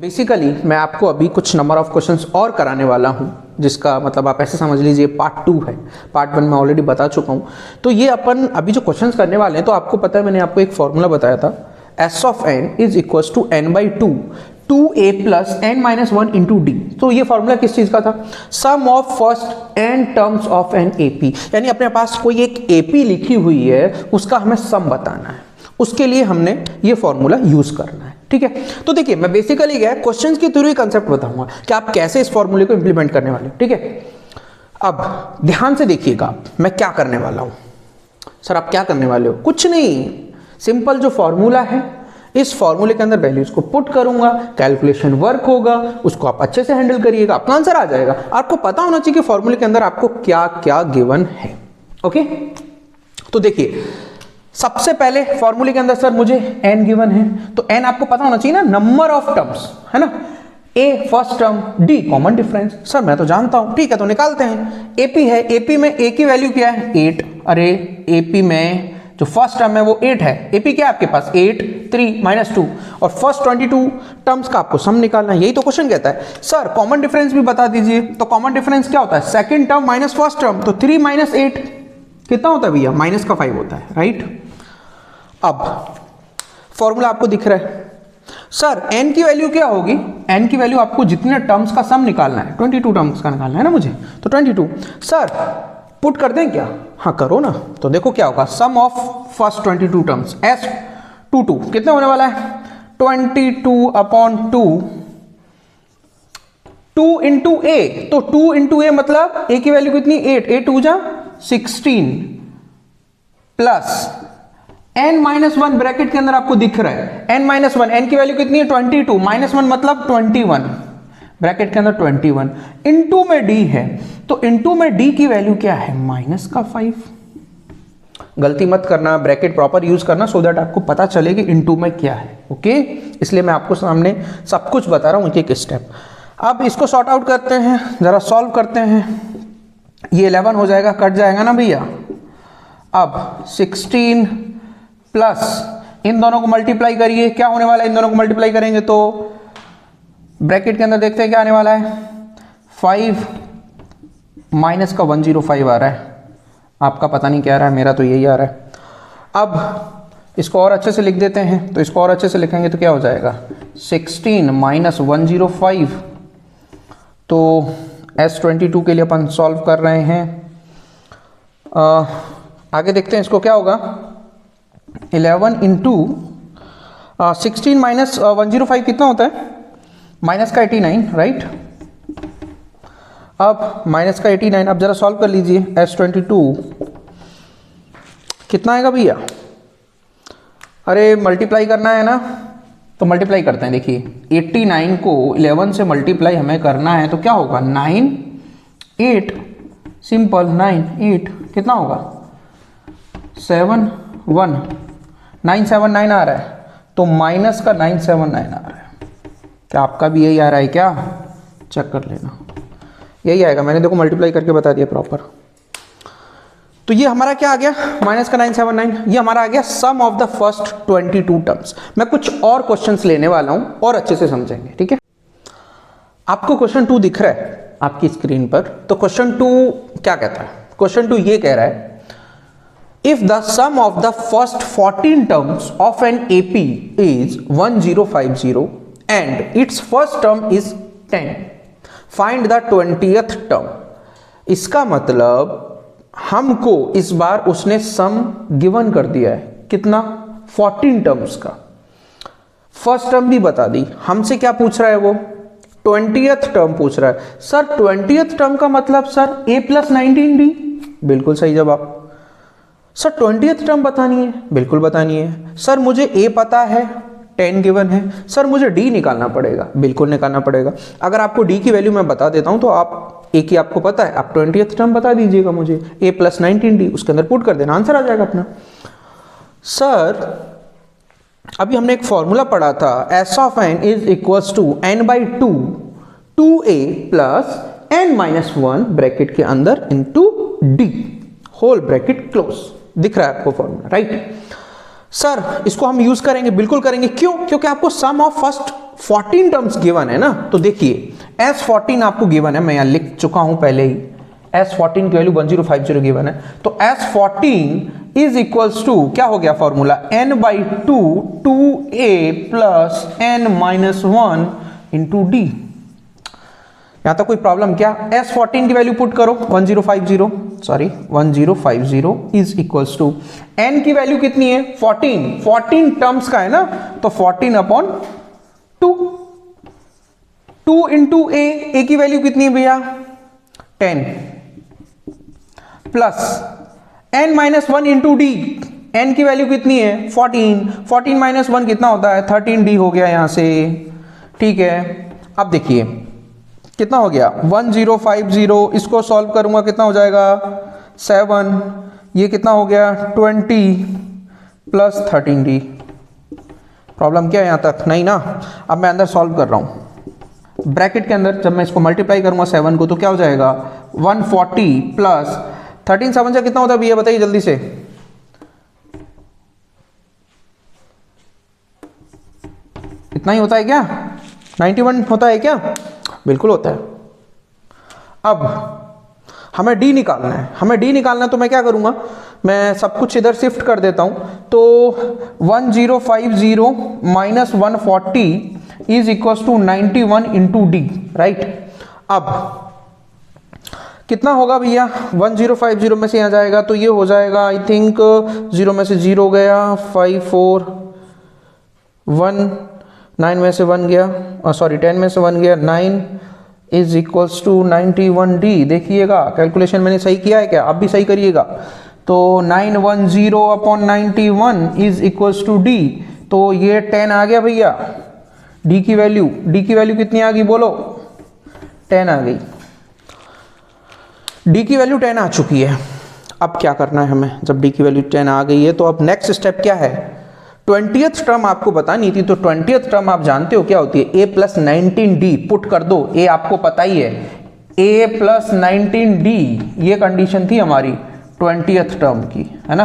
Basically मैं आपको अभी कुछ नंबर ऑफ क्वेश्चंस और कराने वाला हूं, जिसका मतलब आप ऐसे समझ लीजिए पार्ट 2 है। पार्ट 1 मैं ऑलरेडी बता चुका हूं। तो ये अपन अभी जो क्वेश्चंस करने वाले हैं, तो आपको पता है मैंने आपको एक फॉर्मूला बताया था, S of N is equals to N by two 2a plus N minus 1 into D. तो ये फॉर्मूला किस चीज का था? Sum of first N terms of N AP, यानी अपने पास कोई एक एपी लिखी हुई है, उसका हमें सम बताना है, उसके लिए हमने ये फॉर्मूला यूज करना है। ठीक है, तो देखिए मैं बेसिकली क्या है क्वेश्चंस के थ्रू कंसेप्ट बताऊंगा कि आप कैसे इस फॉर्मूले को इंप्लीमेंट करने वाले हो। ठीक है, अब ध्यान से देखिएगा मैं क्या करने वाला हूं। सर आप क्या करने वाले हो? कुछ नहीं, सिंपल जो फॉर्मूला है, इस फॉर्मूले के अंदर वैल्यूज को पुट करूंगा, कैलकुलेशन वर्क होगा, उसको आप अच्छे से हैंडल करिएगा, आपका आंसर आ जाएगा। आपको पता होना चाहिए कि फॉर्मूले के अंदर आपको क्या क्या गिवन है। ओके, तो देखिए सबसे पहले फॉर्मूले के अंदर सर मुझे n गिवन है, तो n आपको पता होना चाहिए ना, नंबर ऑफ टर्म्स है ना, a first term, d common difference. Sir मैं तो जानता हूं, ठीक है तो निकालते हैं। AP है, AP में a की वैल्यू क्या है? 8। अरे AP में जो फर्स्ट टर्म है वो 8 है। AP क्या है आपके पास? 8 3 माइनस 2, और फर्स्ट 22 टर्म्स का आपको सम निकालना है। यही तो क्वेश्चन कहता है। सर कॉमन डिफरेंस भी बता दीजिए। तो कॉमन डिफरेंस क्या होता है? Second term minus first term, तो 3 माइनस 8 कितना होता है भैया? माइनस का 5 होता है, राइट। अब फॉर्मूला आपको दिख रहा है। सर n की वैल्यू क्या होगी? n की वैल्यू आपको जितने टर्म्स का सम निकालना है, 22 टर्म्स का निकालना है ना मुझे, तो 22। सर पुट कर दें क्या? हाँ करो ना। तो देखो क्या होगा, सम ऑफ फर्स्ट 22 टर्म्स S22 कितने होने वाला है? 22 अपॉन 2, 2 इंटू a, तो 2 इंटू a मतलब a की वैल्यू कितनी? 8, 8 2 जा 16 प्लस n माइनस 1 ब्रैकेट के अंदर आपको दिख रहा है n माइनस 1, n की वैल्यू कितनी है? 22 माइनस 1 मतलब 21 ब्रैकेट के अंदर 21, इनटू में d है, तो इनटू में d की वैल्यू क्या है? माइनस का 5। गलती मत करना, ब्रैकेट प्रॉपर यूज करना, सो दैट आपको पता चले कि इनटू में क्या है। ओके, इसलिए मैं आपको सामने सब कुछ बता रहा हूं एक एक स्टेप। अब इसको सॉर्ट आउट करते हैं, जरा सॉल्व करते हैं। ये 11 हो जाएगा, कट जाएगा ना भैया। अब 16 प्लस इन दोनों को मल्टीप्लाई करिए, क्या होने वाला है? इन दोनों को मल्टीप्लाई करेंगे तो ब्रैकेट के अंदर देखते हैं क्या आने वाला है? 5 माइनस का 105 आ रहा है। आपका पता नहीं क्या आ रहा है, मेरा तो यही आ रहा है। अब इसको और अच्छे से लिख देते हैं, तो इसको और अच्छे से लिखेंगे तो क्या हो जाएगा? 16 माइनस 105, तो S22 के लिए अपन सॉल्व कर रहे हैं। आगे देखते हैं इसको क्या होगा। 11 इंटू 16 माइनस 105 कितना होता है? माइनस का 89, राइट। अब माइनस का 89, अब जरा सॉल्व कर लीजिए। S22 कितना आएगा भैया? अरे मल्टीप्लाई करना है ना, तो मल्टीप्लाई करते हैं। देखिए 89 को 11 से मल्टीप्लाई हमें करना है, तो क्या होगा? 9 8, सिंपल 9 8 कितना होगा? 7 1, 979 आ रहा है, तो माइनस का 979 आ रहा है। क्या आपका भी यही आ रहा है क्या? चेक कर लेना, यही आएगा। मैंने देखो मल्टीप्लाई करके बता दिया प्रॉपर। तो ये हमारा क्या आ गया? माइनस का 979, ये हमारा आ गया सम ऑफ द फर्स्ट 22 टर्म्स। मैं कुछ और क्वेश्चंस लेने वाला हूं और अच्छे से समझेंगे, ठीक है। आपको क्वेश्चन 2 दिख रहा है आपकी स्क्रीन पर, तो क्वेश्चन 2 क्या कहता है? क्वेश्चन 2 ये कह रहा है, if the sum of the first 14 terms of an AP is 1050 and its first term is 10, find the 20th term। इसका मतलब हमको इस बार उसने सम गिवन कर दिया है, कितना? 14 टर्म्स का। फर्स्ट टर्म भी बता दी, हमसे क्या पूछ रहा है वो? 20th टर्म पूछ रहा है। सर 20th टर्म का मतलब सर a प्लस 19d, बिल्कुल सही जवाब। सर 20th टर्म बतानी है, बिल्कुल बतानी है। सर मुझे a पता है, 10 गिवन है। सर मुझे d निकालना पड़ेगा, बिल्कुल निकालना पड़ेगा। अगर आपको d की वैल्यू मैं बता देता हूं, तो आप a की आपको पता है, आप 20th टर्म बता दीजिएगा मुझे, a प्लस 19d, उसके अंदर पुट कर देना, आंसर आ जाएगा अपना। सर अभी हमने एक फॉर्मूला पढ़ा था, s of n is equals to n by 2 2a plus n minus 1 bracket के अंदर into d whole bracket close. दिख रहा है आपको फॉर्मूला, राइट। सर इसको हम यूज करेंगे, बिल्कुल करेंगे। क्यों? क्योंकि आपको सम ऑफ फर्स्ट 14 टर्म्स गिवन है ना, तो देखिए S14 आपको गिवन है, मैं यहां लिख चुका हूं पहले ही, S14 की वैल्यू 1050 गिवन है, तो S14 इज इक्वल्स टू क्या हो गया formula, n/2 2a plus n-1 into D. यहां तक कोई प्रॉब्लम क्या? S14 की वैल्यू पुट करो 1050 इज इक्वल्स टू n की वैल्यू कितनी है 14 टर्म्स का है ना, तो 14/2 2 इंटू ए की वैल्यू कितनी है भैया 10 plus n-1 into D, n की वैल्यू कितनी है 14 माइनस 1 कितना होता है 13d हो गया यहां से, ठीक है। अब देखिए कितना हो गया 1050, इसको सॉल्व करूंगा कितना हो जाएगा 7, ये कितना हो गया 20 प्लस 13d। प्रॉब्लम क्या है यहां तक? नहीं ना। अब मैं अंदर सॉल्व कर रहा हूं, ब्रैकेट के अंदर जब मैं इसको मल्टीप्लाई करूंगा 7 को तो क्या हो जाएगा 140 प्लस 13 7 से कितना होता है भैया बताइए जल्दी से, इतना ही होता है क्या 91 होता है क्या? बिल्कुल होता है। अब हमें d निकालना है, तो मैं क्या करूंगा, मैं सब कुछ इधर शिफ्ट कर देता हूं, तो 1050 minus 140 is equal to 91 into D, right. अब कितना होगा भैया 1050 में से यहां जाएगा तो ये हो जाएगा आई थिंक 0 में से 0 गया 5 4 1 9 में से 1 गया, सॉरी 10 में से 1 गया 9 इज इक्वल्स टू 91d। देखिएगा कैलकुलेशन मैंने सही किया है क्या? आप भी सही करिएगा। तो 910/91 इज इक्वल्स टू d, तो ये 10 आ गया भैया। d की वैल्यू कितनी आ गई बोलो 10 आ गई, d की वैल्यू 10 आ चुकी है। अब क्या करना है हमें, जब d की वैल्यू 10 आ गई है तो अब नेक्स्ट स्टेप क्या है, 20th टर्म आपको बतानी थी, तो 20th टर्म आप जानते हो क्या होती है a प्लस 19d, पुट कर दो, a आपको पता ही है a प्लस 19d, ये कंडीशन थी हमारी 20th टर्म की, है ना।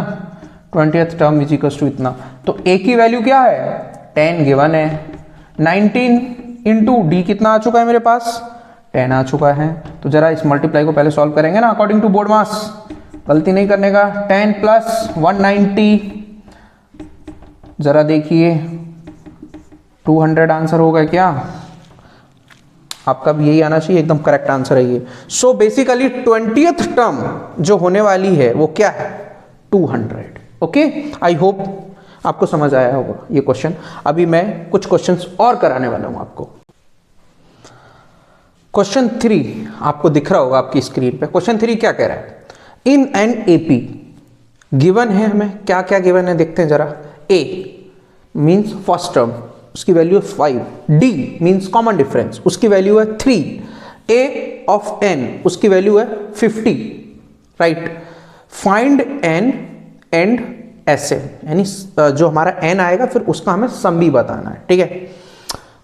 20th term is equal to इतना, तो a की वैल्यू क्या है 10 गिवन है, 19 इंटू डी कितना आ चुका है मेरे पास 10 आ चुका है। तो जरा इस मल्टीप्लाई को पहले सॉल्व करेंगे ना अकॉर्डिंग टू बोर्ड मास, गलती नहीं करने का। 10 प्लस 190, जरा देखिए 200 आंसर होगा क्या? आपका भी यही आना चाहिए, एकदम करेक्ट आंसर है ये। सो बेसिकली 20th टर्म जो होने वाली है वो क्या है 200। ओके, आई होप आपको समझ आया होगा ये क्वेश्चन। अभी मैं कुछ क्वेश्चंस और कराने वाला हूं आपको। क्वेश्चन 3 आपको दिख रहा होगा आपकी स्क्रीन पे। क्वेश्चन 3 क्या कह रहा है, इन एन एपी गिवन है, हमें क्या क्या गिवन है देखते हैं जरा। A मीन्स फर्स्ट टर्म, उसकी वैल्यू है 5, D मीन्स कॉमन डिफरेंस, उसकी वैल्यू है 3, A ऑफ n उसकी वैल्यू है 50, right. Find n and Sn, यानी जो हमारा n आएगा फिर उसका हमें सम भी बताना है, ठीक है।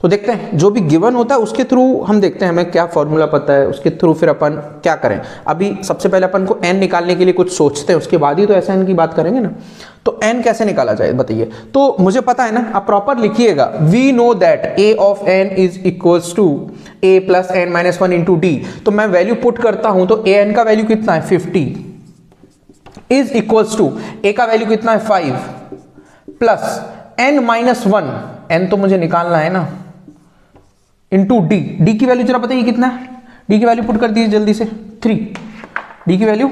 तो देखते हैं जो भी गिवन होता है उसके थ्रू हम देखते हैं हमें क्या फॉर्मूला पता है, उसके थ्रू फिर अपन क्या करें। अभी सबसे पहले अपन को n निकालने के लिए कुछ सोचते हैं, उसके बाद ही तो Sn की बात करेंगे ना। तो n कैसे निकाला जाए बताइए। तो मुझे पता है ना, आप प्रॉपर लिखिएगा, we know that a of n is equals to a plus n-1 into D. तो मैं वैल्यू पुट करता हूं, तो an का वैल्यू कितना है 50 इज इक्वल्स टू a का वैल्यू कितना है 5 प्लस n-1, n तो मुझे निकालना है ना, इंटू डी। डी की वैल्यू जरा बताइए कितना है, डी की वैल्यू पुट कर दीजिए जल्दी से 3, डी की वैल्यू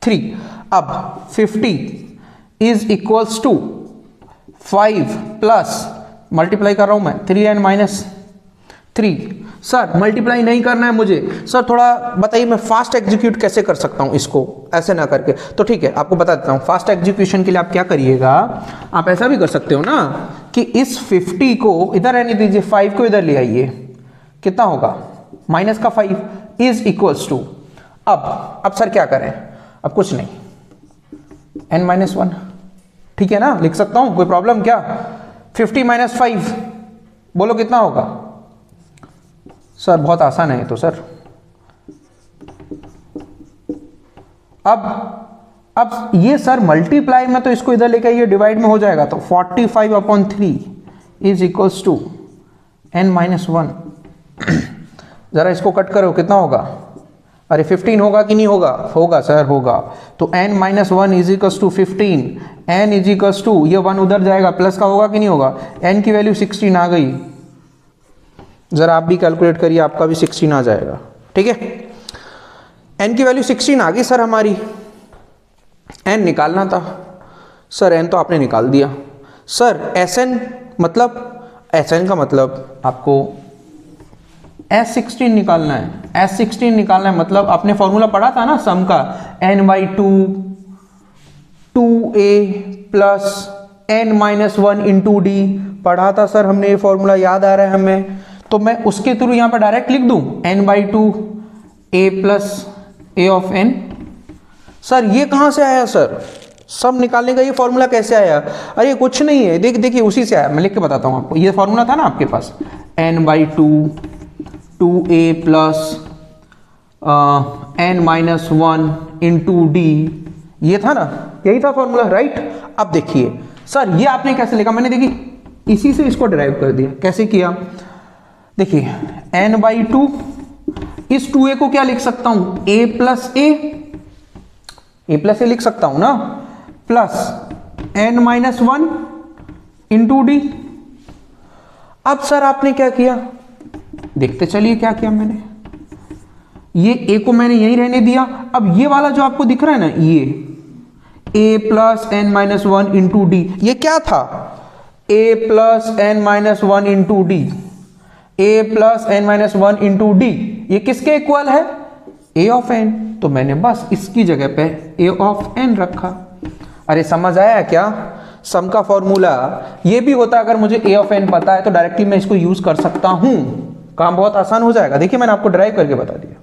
3। अब 50 is equals to 5 plus, multiply कर रहा हूं मैं 3 n -3। सर मल्टीप्लाई नहीं करना है मुझे, सर थोड़ा बताइए मैं फास्ट एग्जीक्यूट कैसे कर सकता हूं इसको, ऐसे ना करके। तो ठीक है, आपको बता देता हूं। फास्ट एग्जीक्यूशन के लिए आप क्या करिएगा, आप ऐसा भी कर सकते हो ना कि इस 50 को इधर रहने दीजिए, 5 को इधर ले आइए, कितना होगा माइनस का 5 इज इक्वल्स टू। अब सर क्या करें, अब कुछ नहीं, n-1, ठीक है ना, लिख सकता हूं, कोई प्रॉब्लम क्या। 50 - 5 बोलो कितना होगा। सर बहुत आसान है तो सर। अब ये सर मल्टीप्लाई में, तो इसको इधर लेके आइए, डिवाइड में हो जाएगा, तो 45/3 is equals to n minus 1, जरा इसको कट करो, कितना होगा? अरे 15 होगा कि नहीं होगा? होगा सर, होगा। तो n minus 1 is equals to 15, n is equals to, ये 1 उधर जाएगा, प्लस का होगा कि नहीं होगा? n की वैल्यू 16 आ गई। जरा आप भी कैलकुलेट करिए, आपका भी 16 आ जाएगा। ठीक है, n की वैल्यू 16 आ गई सर हमारी। n निकालना था सर, n तो आपने निकाल दिया सर। Sn मतलब, Sn का मतलब आपको S16 निकालना है। S16 निकालना है मतलब आपने फॉर्मूला पढ़ा था ना सम का, n/2 2a plus n minus 1 into D, पढ़ा था सर हमने, ये फॉर्मूला याद आ रहा है हमें। तो मैं उसके थ्रू यहां पर डायरेक्ट लिख दूं n/2 a plus a of n। Sir ये कहां से आया सर? सम निकालने का ये फॉर्मूला कैसे आया? अरे कुछ नहीं है, देखिए उसी से आया। मैं लिख के बताता हूं आपको। ये फॉर्मूला था ना आपके पास, n/2 2a plus n minus 1 into D, ये था ना, यही था फॉर्मूला, राइट? अब देखिए सर, ये आपने कैसे लिखा? मैंने देखिए इसी से इसको डिराइव कर दिया। कैसे किया? देखिए n/2, इस 2a को क्या लिख सकता हूं? a प्लस a लिख सकता हूं ना, plus n minus 1 into D. अब सर आपने क्या किया? देखते चलिए क्या किया मैंने। ये a को मैंने यहीं रहने दिया। अब ये वाला जो आपको दिख रहा है ना, ये a plus n minus 1 into D, ये क्या था? a plus n minus 1 into D, a plus n minus 1 into D, ये किसके इक्वल है? a of n। तो मैंने बस इसकी जगह पे a ऑफ n रखा। अरे समझ आया क्या? सम का फॉर्मूला ये भी होता है। अगर मुझे a ऑफ n पता है तो डायरेक्टली मैं इसको यूज कर सकता हूं, काम बहुत आसान हो जाएगा। देखिए मैंने आपको ड्राइव करके बता दिया,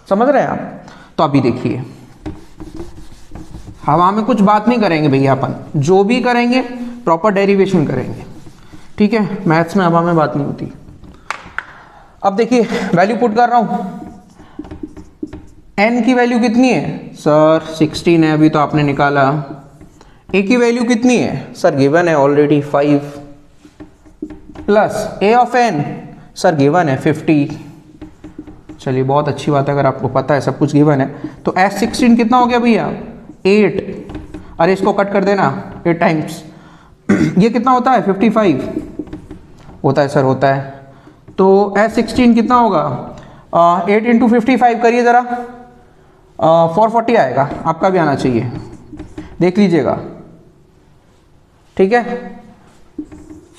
समझ रहे हैं आप? तो अभी देखिए, हवा में कुछ बात नहीं करेंगे भैया, अपन जो भी करेंगे प्रॉपर डेरिवेशन करेंगे। ठीक है, मैथ्स में हवा में बात नहीं होती। अब देखिए वैल्यू पुट कर रहा हूं। n की वैल्यू कितनी है सर? 16 है, अभी तो आपने निकाला। a की वैल्यू कितनी है सर? गिवन है already 5, plus a of n sir given है 50। चलिए बहुत अच्छी बात है, अगर आपको पता है सब कुछ गिवन है। तो S16 कितना हो गया भैया? 8। अरे इसको कट कर देना 8 टाइम्स। ये कितना होता है? 55 होता है सर, होता है। तो S16 कितना होगा? 8 इंटू 55 करिए जरा, 440 आएगा। आपका भी आना चाहिए, देख लीजिएगा। ठीक है,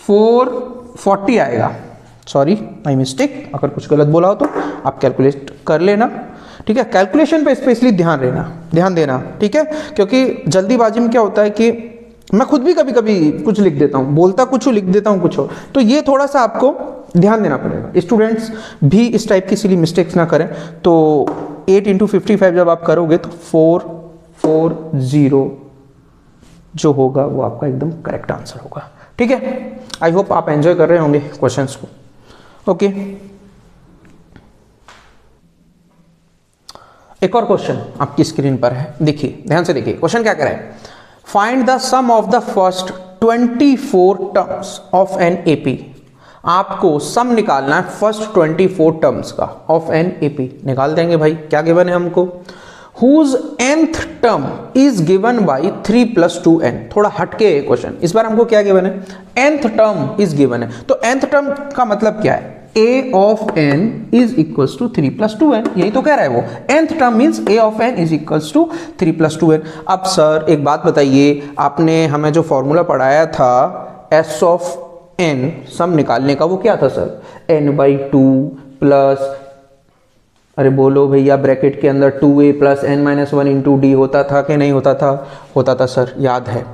440 आएगा। सॉरी माई मिस्टेक, अगर कुछ गलत बोला हो तो आप कैलकुलेट कर लेना। ठीक है, कैलकुलेशन पे स्पेशली ध्यान देना। ठीक है, क्योंकि जल्दीबाजी में क्या होता है कि मैं खुद भी कभी कभी कुछ लिख देता हूँ, बोलता कुछ लिख देता हूँ कुछ और, तो ये थोड़ा सा आपको ध्यान देना पड़ेगा। स्टूडेंट्स भी इस टाइप की सिली मिस्टेक्स ना करें। तो 8 इंटू 55 जब आप करोगे तो 440 जो होगा वो आपका एकदम करेक्ट आंसर होगा। ठीक है, आई होप आप एंजॉय कर रहे होंगे क्वेश्चंस को। ओके, एक और क्वेश्चन आपकी स्क्रीन पर है, देखिए ध्यान से देखिए। क्वेश्चन क्या कह रहा है? Find the sum of the first 24 terms of N AP. आपको सम निकालना है फर्स्ट 24 टर्म्स का ऑफ एन एपी। निकाल देंगे भाई, क्या गिवन है हमको? whose nth term is given by 3 plus 2n। थोड़ा हटके है क्वेश्चन, इस बार हमको क्या गिवन है? nth term is given है। तो nth term का मतलब क्या है? a of n is equals to 3 plus 2n, यही तो कह रहा है वो। nth term means a of n is equals to 3 plus 2n। अब सर एक बात बताइए, आपने हमें जो फॉर्मूला पढ़ाया था s of n सम निकालने का, वो क्या था सर? n/2 प्लस, अरे बोलो भैया, ब्रैकेट के अंदर 2a plus n minus 1 into D होता था कि नहीं होता था? होता था सर, याद है।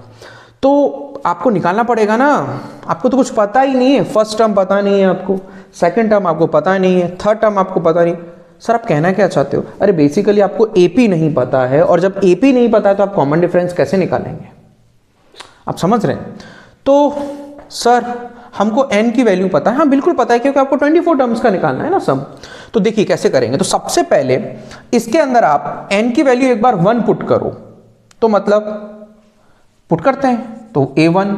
तो आपको निकालना पड़ेगा ना, आपको तो कुछ पता ही नहीं है। फर्स्ट टर्म पता नहीं है आपको, सेकंड टर्म आपको पता नहीं है, थर्ड टर्म आपको पता नहीं। सर आप कहना क्या चाहते हो? अरे बेसिकली आपको एपी नहीं पता है, और जब एपी नहीं पता है तो आप कॉमन डिफरेंस कैसे निकालेंगे? आप समझ रहे हैं? तो सर हमको n की वैल्यू पता है। हाँ बिल्कुल पता है, क्योंकि आपको 24 टर्म्स का निकालना है ना सम। तो देखिए कैसे करेंगे। तो सबसे पहले इसके अंदर आप n की वैल्यू एक बार 1 पुट करो, तो मतलब पुट करते हैं। तो a1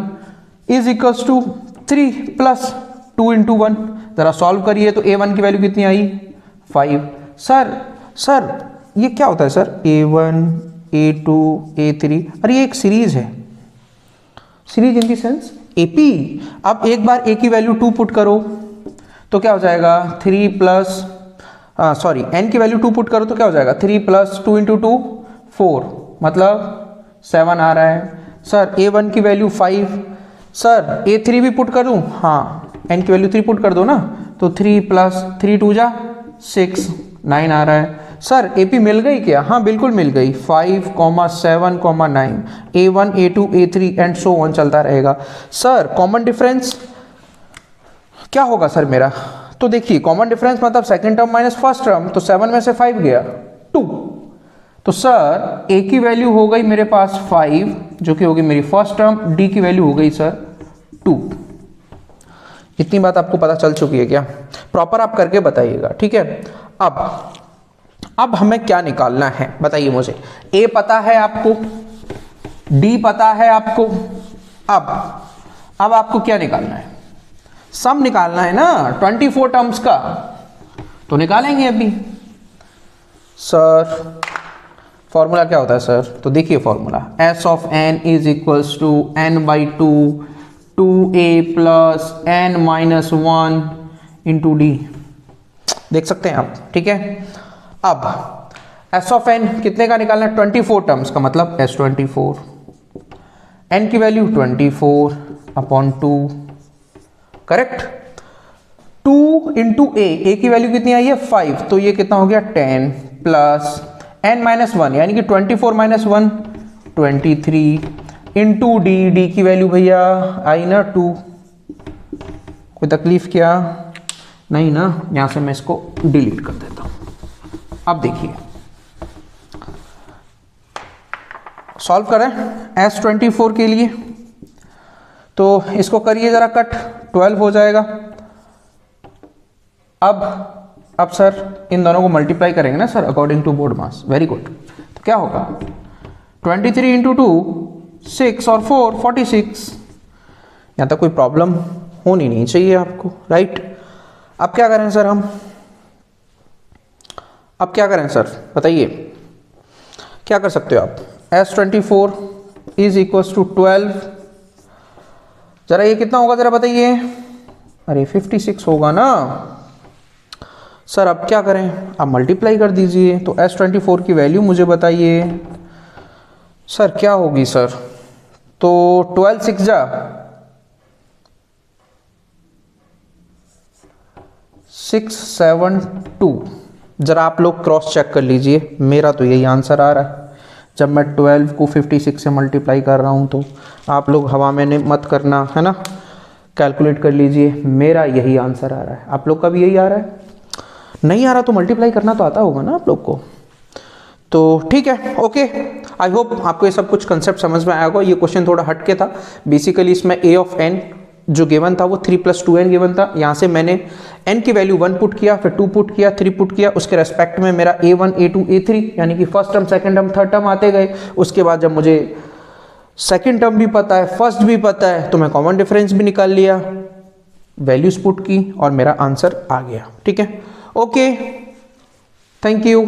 is equals to 3 plus 2 into 1, ज़रा सॉल्व करिए तो a1 की वैल्यू कितनी आई 5। सर ये क्या होता है सर, a1 a2 a3, अरे ये एक सीरीज है, series in the sense AP। अब एक बार a की वैल्यू 2 पुट करो तो क्या हो जाएगा 3 प्लस n की वैल्यू 2 पुट करो तो क्या हो जाएगा 3 प्लस 2 इंटू 2 4, मतलब 7 आ रहा है। सर a1 की वैल्यू 5, सर a3 भी पुट कर दूं, हाँ n की वैल्यू 3 पुट कर दो ना, तो 3 प्लस 3 2 जा 6 9 आ रहा है। सर AP मिल गई क्या, हाँ बिल्कुल मिल गई, 5, 7, 9, a1 a2 a3 and so on चलता रहेगा। सर कॉमन डिफरेंस क्या होगा सर मेरा, तो देखिए कॉमन डिफरेंस मतलब second term minus first term, तो 7 में से 5 गया 2, तो सर a की वैल्यू हो गई मेरे पास 5 जो कि होगी मेरी फर्स्ट टर्म, d की वैल्यू हो गई सर 2। इतनी बात आपको पता चल चुकी है क्या, प्रॉपर आप करके बताइएगा, ठीक है। अब हमें क्या निकालना है बताइए मुझे, a पता है आपको, d पता है आपको, अब आपको क्या निकालना है, सम निकालना है ना 24 टर्म्स का, तो निकालेंगे अभी। सर फॉर्मूला क्या होता है सर, तो देखिए formula s of n is equals to n/2 2a plus n minus 1 into D, देख सकते हैं आप, ठीक है। अब s ऑफ n कितने का निकालना है 24 टर्म्स का, मतलब s24, n की value 24 upon 2, correct. 2 into a की वैल्यू कितनी आई है 5, तो ये कितना हो गया 10 प्लस n माइनस 1 यानी कि 24 माइनस 1 23 इंटू डी की वैल्यू भैया आई ना 2, कोई तकलीफ क्या नहीं ना, यहां से मैं इसको डिलीट कर देता हूं। अब देखिए सॉल्व करें S24 के लिए, तो इसको करिए जरा कट, 12 हो जाएगा। अब सर इन दोनों को मल्टीप्लाई करेंगे ना sir according to board maths, very good. तो क्या होगा 23 इंटू 2 6 और 4 46, यहाँ तक कोई प्रॉब्लम होनी नहीं चाहिए आपको, राइट। अब क्या करें सर हम, अब क्या करें सर बताइए, क्या कर सकते हो आप, S24 इज इक्वल्स टू 12, जरा ये कितना होगा जरा बताइए, अरे 56 होगा ना सर। अब क्या करें, आप मल्टीप्लाई कर दीजिए, तो S24 की वैल्यू मुझे बताइए सर क्या होगी सर, तो 12 6 जा 6 7 2, जरा आप लोग क्रॉस चेक कर लीजिए, मेरा तो यही आंसर आ रहा है। जब मैं 12 को 56 से मल्टीप्लाई कर रहा हूं तो आप लोग हवा में मत करना है ना, कैलकुलेट कर लीजिए, मेरा यही आंसर आ रहा है। आप लोग का भी यही आ रहा है, नहीं आ रहा तो मल्टीप्लाई करना तो आता होगा ना आप लोग को, तो ठीक है ओके। आई होप आपको ये सब कुछ कंसेप्ट समझ में आया होगा। ये क्वेश्चन थोड़ा हटके था, बेसिकली इसमें a ऑफ n जो गिवन था वो 3 + 2n गिवन था, यहाँ से मैंने n की वैल्यू 1 पुट किया, फिर 2 पुट किया, 3 पुट किया, उसके रेस्पेक्ट में मेरा a1 a2 a3 यानी कि first term second term third term आते गए। उसके बाद जब मुझे सेकंड टर्म भी पता है फर्स्ट भी पता है तो मैं कॉमन डिफरेंस भी निकाल लिया, वैल्यूज पुट की और मेरा आंसर आ गया, ठीक है ओके थैंक यू।